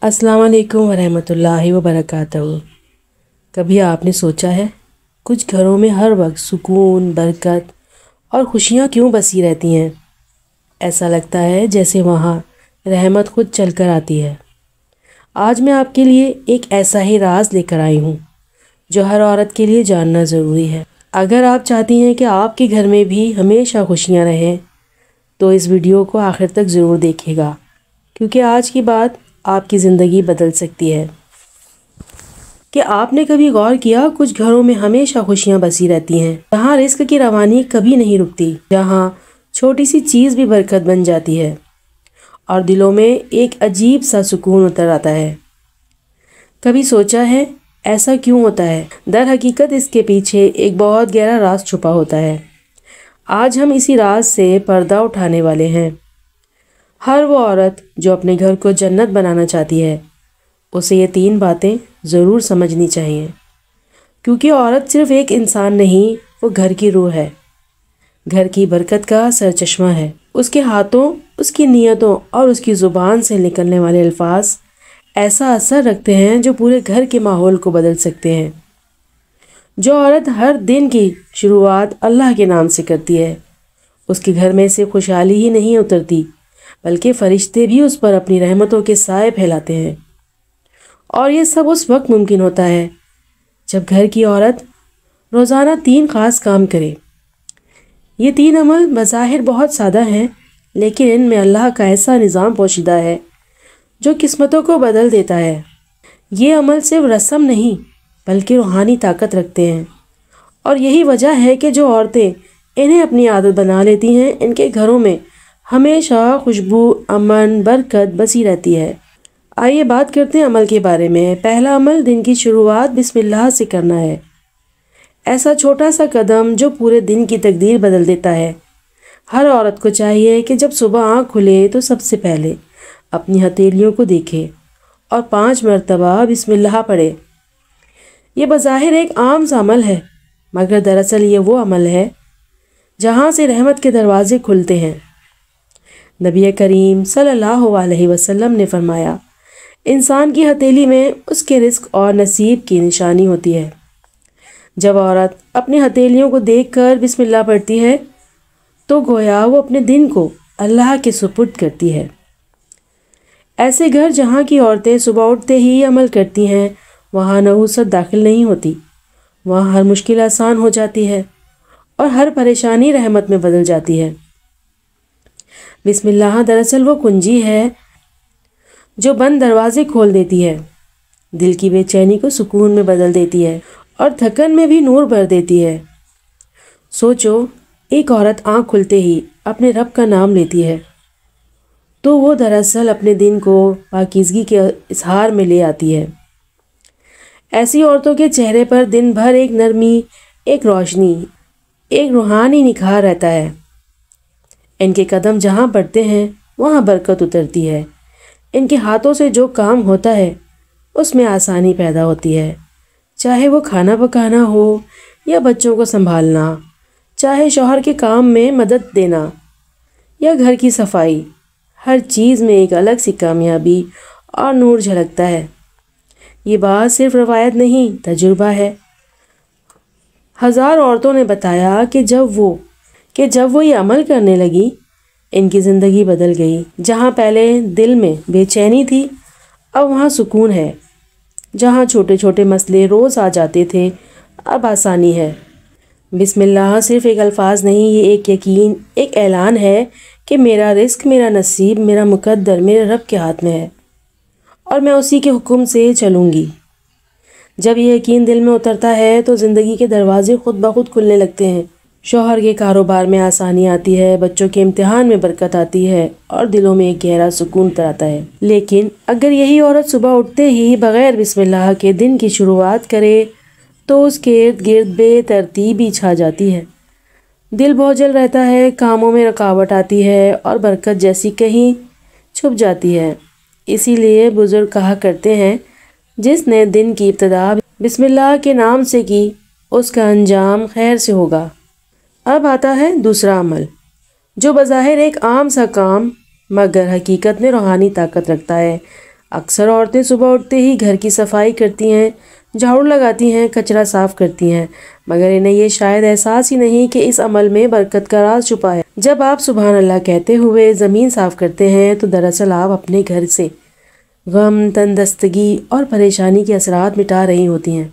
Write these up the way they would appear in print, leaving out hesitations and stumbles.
अस्सलाम वालेकुम वरहमतुल्लाहि वबरकातुहू। कभी आपने सोचा है कुछ घरों में हर वक्त सुकून, बरकत और खुशियाँ क्यों बसी रहती हैं? ऐसा लगता है जैसे वहाँ रहमत खुद चल कर आती है। आज मैं आपके लिए एक ऐसा ही राज लेकर आई हूँ जो हर औरत के लिए जानना ज़रूरी है। अगर आप चाहती हैं कि आपके घर में भी हमेशा खुशियाँ रहें तो इस वीडियो को आखिर तक ज़रूर देखिएगा, क्योंकि आज की बात आपकी ज़िंदगी बदल सकती है। कि आपने कभी गौर किया कुछ घरों में हमेशा खुशियाँ बसी रहती हैं, जहाँ रिस्क की रवानी कभी नहीं रुकती, जहाँ छोटी सी चीज़ भी बरकत बन जाती है और दिलों में एक अजीब सा सुकून उतर आता है। कभी सोचा है ऐसा क्यों होता है? दर हकीकत इसके पीछे एक बहुत गहरा राज छुपा होता है। आज हम इसी राज से पर्दा उठाने वाले हैं। हर वो औरत जो अपने घर को जन्नत बनाना चाहती है, उसे ये 3 बातें ज़रूर समझनी चाहिए, क्योंकि औरत सिर्फ एक इंसान नहीं, वो घर की रूह है, घर की बरकत का सरचश्मा है। उसके हाथों, उसकी नीयतों और उसकी ज़ुबान से निकलने वाले अल्फाज ऐसा असर रखते हैं जो पूरे घर के माहौल को बदल सकते हैं। जो औरत हर दिन की शुरुआत अल्लाह के नाम से करती है, उसके घर में से खुशहाली ही नहीं उतरती, बल्कि फरिश्ते भी उस पर अपनी रहमतों के साए फैलाते हैं। और ये सब उस वक्त मुमकिन होता है जब घर की औरत रोज़ाना 3 ख़ास काम करे। ये 3 अमल बज़ाहिर बहुत सादा हैं, लेकिन इनमें अल्लाह का ऐसा निज़ाम पोशीदा है जो किस्मतों को बदल देता है। ये अमल सिर्फ रस्म नहीं, बल्कि रूहानी ताकत रखते हैं, और यही वजह है कि जो औरतें इन्हें अपनी आदत बना लेती हैं, इनके घरों में हमेशा खुशबू, अमन, बरकत बसी रहती है। आइए बात करते हैं अमल के बारे में। पहला अमल दिन की शुरुआत बिस्मिल्लाह से करना है। ऐसा छोटा सा कदम जो पूरे दिन की तकदीर बदल देता है। हर औरत को चाहिए कि जब सुबह आँख खुले तो सबसे पहले अपनी हथेलियों को देखे और 5 मरतबा बिस्मिल्लाह पढ़े। ये बज़ाहिर एक आम सा अमल है, मगर दरअसल ये वो अमल है जहाँ से रहमत के दरवाजे खुलते हैं। नबी करीम सल्लल्लाहु अलैहि वसल्लम ने फरमाया, इंसान की हथेली में उसके रिस्क और नसीब की निशानी होती है। जब औरत अपनी हथेलियों को देखकर बिस्मिल्लाह पढ़ती है तो गोया वो अपने दिन को अल्लाह के सुपुर्द करती है। ऐसे घर जहाँ की औरतें सुबह उठते ही अमल करती हैं, वहाँ नहूसत दाखिल नहीं होती, वहाँ हर मुश्किल आसान हो जाती है और हर परेशानी रहमत में बदल जाती है। बिस्मिल्लाह दरअसल वो कुंजी है जो बंद दरवाजे खोल देती है, दिल की बेचैनी को सुकून में बदल देती है और थकन में भी नूर भर देती है। सोचो, एक औरत आँख खुलते ही अपने रब का नाम लेती है तो वो दरअसल अपने दिन को पाकीज़गी के इजहार में ले आती है। ऐसी औरतों के चेहरे पर दिन भर एक नरमी, एक रोशनी, एक रूहानी निखार रहता है। इनके कदम जहाँ पड़ते हैं वहाँ बरकत उतरती है। इनके हाथों से जो काम होता है उसमें आसानी पैदा होती है, चाहे वो खाना पकाना हो या बच्चों को संभालना, चाहे शौहर के काम में मदद देना या घर की सफाई। हर चीज़ में एक अलग सी कामयाबी और नूर झलकता है। ये बात सिर्फ रवायत नहीं, तजुर्बा है। हज़ार औरतों ने बताया कि जब वो ये अमल करने लगी, इनकी ज़िंदगी बदल गई। जहाँ पहले दिल में बेचैनी थी, अब वहाँ सुकून है। जहाँ छोटे छोटे मसले रोज़ आ जाते थे, अब आसानी है। बिस्मिल्लाह सिर्फ एक अल्फाज नहीं, ये एक यकीन, एक ऐलान है कि मेरा रिस्क, मेरा नसीब, मेरा मुकद्दर मेरे रब के हाथ में है और मैं उसी के हुक्म से चलूँगी। जब ये यकीन दिल में उतरता है तो ज़िंदगी के दरवाजे खुद ब खुद खुलने लगते हैं। शौहर के कारोबार में आसानी आती है, बच्चों के इम्तिहान में बरकत आती है और दिलों में एक गहरा सुकून उतरता है। लेकिन अगर यही औरत सुबह उठते ही बग़ैर बिस्मिल्लाह के दिन की शुरुआत करे तो उसके इर्द गिर्द बेतरतीबी छा जाती है। दिल बोझल रहता है, कामों में रुकावट आती है और बरकत जैसी कहीं छुप जाती है। इसीलिए बुजुर्ग कहा करते हैं, जिसने दिन की इब्तिदा बिस्मिल्लाह के नाम से की, उसका अंजाम खैर से होगा। अब आता है दूसरा अमल, जो बज़ाहिर एक आम सा काम मगर हकीकत में रूहानी ताकत रखता है। اکثر عورتیں صبح اٹھتے ہی گھر کی صفائی کرتی ہیں، جھاڑو لگاتی ہیں، کچرا صاف کرتی ہیں، مگر انہیں یہ شاید احساس ہی نہیں کہ اس عمل میں برکت کا راز چھپا ہے۔ جب آپ سبحان اللہ کہتے ہوئے زمین صاف کرتے ہیں تو دراصل آپ اپنے گھر سے غم، تندرستگی اور پریشانی کے اثرات مٹا رہی ہوتی ہیں۔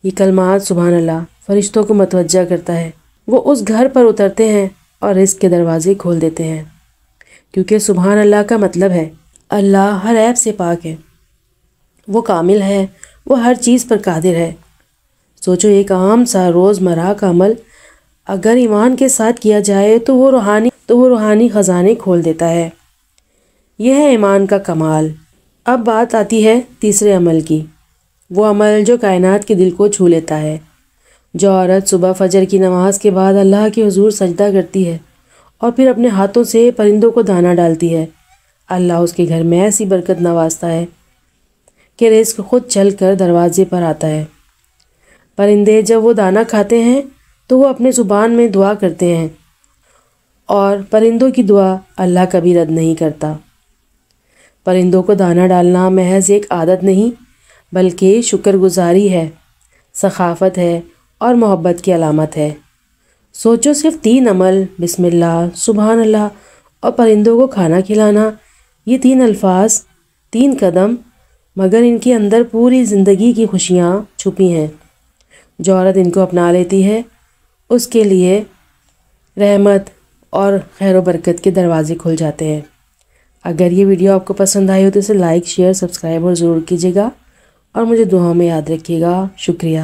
یہ کلمات سبحان اللہ فرشتوں کو متوجہ کرتا ہے، وہ اس گھر پر اترتے ہیں اور رزق کے دروازے کھول دیتے ہیں، کیونکہ سبحان اللہ کا مطلب ہے اللہ ہر عیب سے پاک ہے، وہ کامل ہے، وہ ہر چیز پر قادر ہے۔ سوچو ایک عام سا روزمرہ کا عمل اگر ایمان کے ساتھ کیا جائے تو وہ روحانی خزانے کھول دیتا ہے۔ یہ ہے ایمان کا کمال۔ اب بات آتی ہے تیسرے عمل کی، وہ عمل جو کائنات کے دل کو چھو لیتا ہے۔ جو عورت صبح فجر کی نماز کے بعد اللہ کے حضور سجدہ کرتی ہے اور پھر اپنے ہاتھوں سے پرندوں کو دانہ ڈالتی ہے، اللہ اس کے گھر میں ایسی برکت نوازتا ہے کہ رزق خود چل کر دروازے پر آتا ہے۔ پرندے جب وہ دانہ کھاتے ہیں تو وہ اپنے زبان میں دعا کرتے ہیں، اور پرندوں کی دعا اللہ کبھی رد نہیں کرتا۔ پرندوں کو دانہ ڈالنا محض ایک عادت نہیں بلکہ شکر گزاری ہے، ثقافت ہے اور محبت کی علامت ہے۔ سوچو صرف 3 عمل، بسم اللہ، سبحان اللہ اور پرندوں کو کھانا کھلانا، یہ 3 الفاظ، 3 قدم، مگر ان کے اندر پوری زندگی کی خوشیاں چھپی ہیں۔ جو عورت ان کو اپنا لیتی ہے اس کے لیے رحمت اور خیر و برکت کے دروازے کھل جاتے ہیں۔ اگر یہ ویڈیو آپ کو پسند آئی ہو تو اسے لائک، شیئر، سبسکرائب اور ضرور کیجیے گا، اور مجھے دعاؤں میں یاد رکھیے گا۔ شکریہ۔